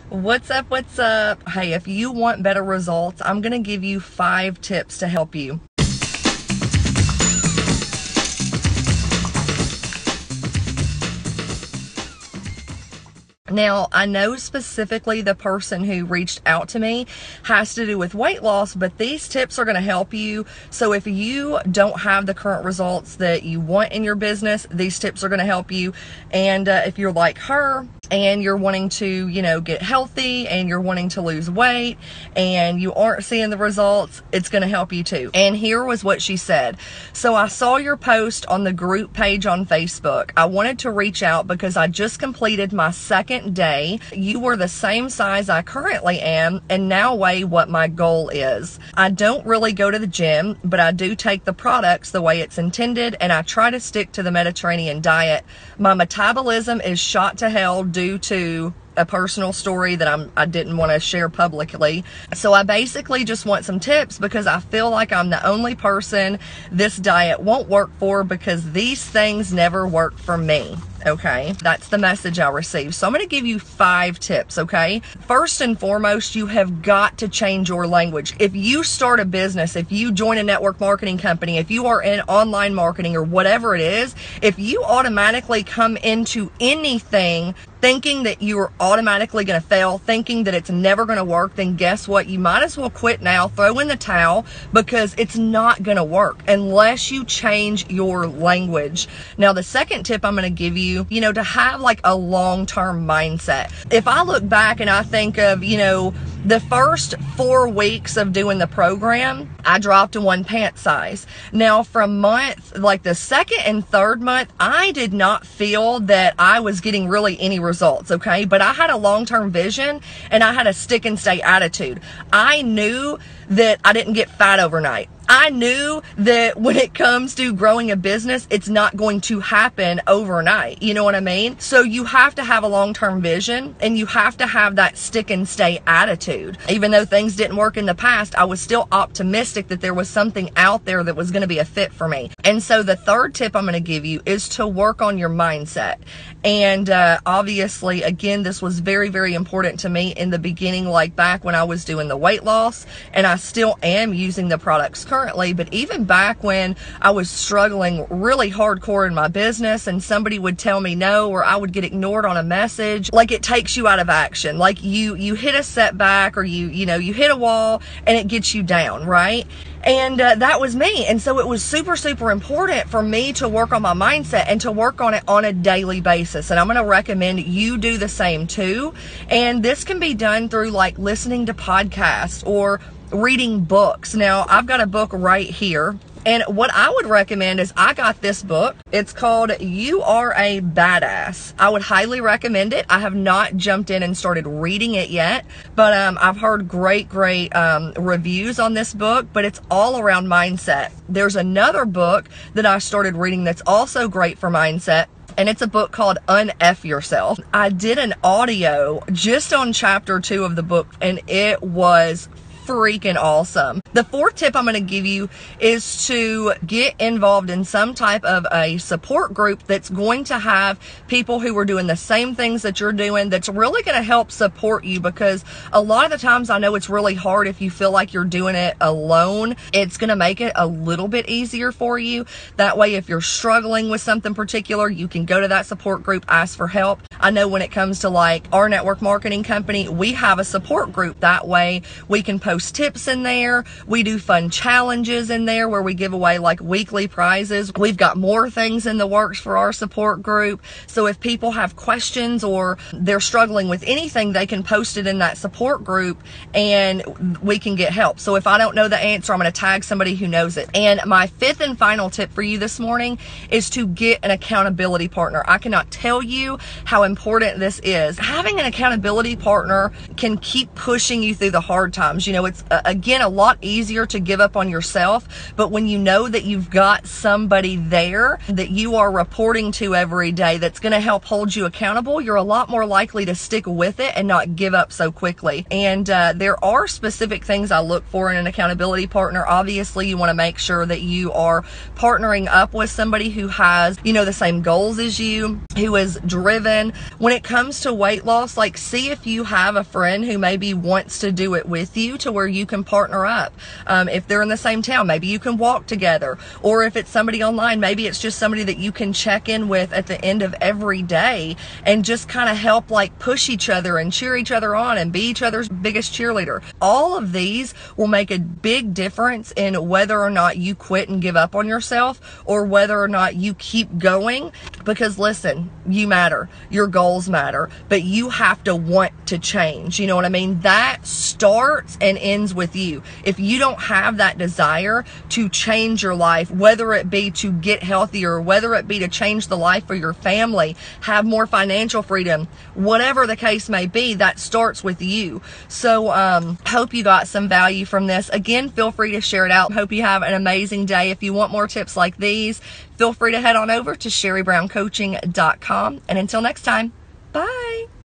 What's up? What's up? Hey, if you want better results, I'm going to give you 5 tips to help you. Now, I know specifically the person who reached out to me has to do with weight loss, but these tips are going to help you. So if you don't have the current results that you want in your business, these tips are going to help you. And if you're like her and you're wanting to, get healthy and you're wanting to lose weight and you aren't seeing the results, it's going to help you too. And here was what she said. So I saw your post on the group page on Facebook. I wanted to reach out because I just completed my second day. You were the same size I currently am and now weigh what my goal is. I don't really go to the gym, but I do take the products the way it's intended and I try to stick to the Mediterranean diet. My metabolism is shot to hell due to a personal story that I didn't want to share publicly. So I basically just want some tips because I feel like I'm the only person this diet won't work for because these things never work for me. Okay, that's the message I received. So I'm going to give you 5 tips, okay? First and foremost, you have got to change your language. If you start a business, if you join a network marketing company, if you are in online marketing or whatever it is, if you automatically come into anything thinking that you're automatically going to fail, thinking that it's never going to work, then guess what? You might as well quit now, throw in the towel, because it's not going to work unless you change your language. Now, the second tip I'm going to give you, to have like a long-term mindset. If I look back and I think of, the first 4 weeks of doing the program, I dropped to 1 pant size. Now from like the second and third month, I did not feel that I was getting really any results, okay? But I had a long-term vision and I had a stick and stay attitude. I knew that I didn't get fat overnight. I knew that when it comes to growing a business, it's not going to happen overnight. You know what I mean? So you have to have a long-term vision and you have to have that stick and stay attitude. Even though things didn't work in the past, I was still optimistic that there was something out there that was going to be a fit for me. And so the third tip I'm going to give you is to work on your mindset. And obviously, again, this was very, very important to me in the beginning, like back when I was doing the weight loss, and I still am using the products currently, but even back when I was struggling really hardcore in my business and somebody would tell me no, or I would get ignored on a message, like it takes you out of action. Like you hit a setback or you hit a wall and it gets you down, right? And that was me. And so it was super, super important for me to work on my mindset and to work on it on a daily basis. And I'm going to recommend you do the same too. And this can be done through like listening to podcasts or reading books. Now, I've got a book right here. And what I would recommend is I got this book. It's called You Are a Badass. I would highly recommend it. I have not jumped in and started reading it yet, but I've heard great reviews on this book, but it's all around mindset. There's another book that I started reading that's also great for mindset. And it's a book called Un-F Yourself. I did an audio just on chapter 2 of the book, and it was freaking awesome. The fourth tip I'm going to give you is to get involved in some type of a support group that's going to have people who are doing the same things that you're doing, that's really going to help support you, because a lot of the times I know it's really hard if you feel like you're doing it alone. It's going to make it a little bit easier for you. That way, if you're struggling with something particular, you can go to that support group, ask for help. I know when it comes to like our network marketing company, we have a support group. That way we can post tips in there. We do fun challenges in there where we give away like weekly prizes. We've got more things in the works for our support group. So if people have questions or they're struggling with anything, they can post it in that support group and we can get help. So if I don't know the answer, I'm going to tag somebody who knows it. And my fifth and final tip for you this morning is to get an accountability partner. I cannot tell you how important this is. Having an accountability partner can keep pushing you through the hard times. it's, again, a lot easier to give up on yourself. But when you know that you've got somebody there that you are reporting to every day that's going to help hold you accountable, you're a lot more likely to stick with it and not give up so quickly. And there are specific things I look for in an accountability partner. Obviously, you want to make sure that you are partnering up with somebody who has, you know, the same goals as you, who is driven. When it comes to weight loss, like, see if you have a friend who maybe wants to do it with you to where you can partner up. If they're in the same town, maybe you can walk together. Or if it's somebody online, maybe it's just somebody that you can check in with at the end of every day and just kind of help like push each other and cheer each other on and be each other's biggest cheerleader. All of these will make a big difference in whether or not you quit and give up on yourself or whether or not you keep going. Because listen, you matter, your goals matter, but you have to want to change. You know what I mean? That starts and ends with you. If you don't have that desire to change your life, whether it be to get healthier, whether it be to change the life for your family, have more financial freedom, whatever the case may be, that starts with you. So hope you got some value from this. Again, feel free to share it out. Hope you have an amazing day. If you want more tips like these, feel free to head on over to SherryBrownCoaching.com. And until next time, bye.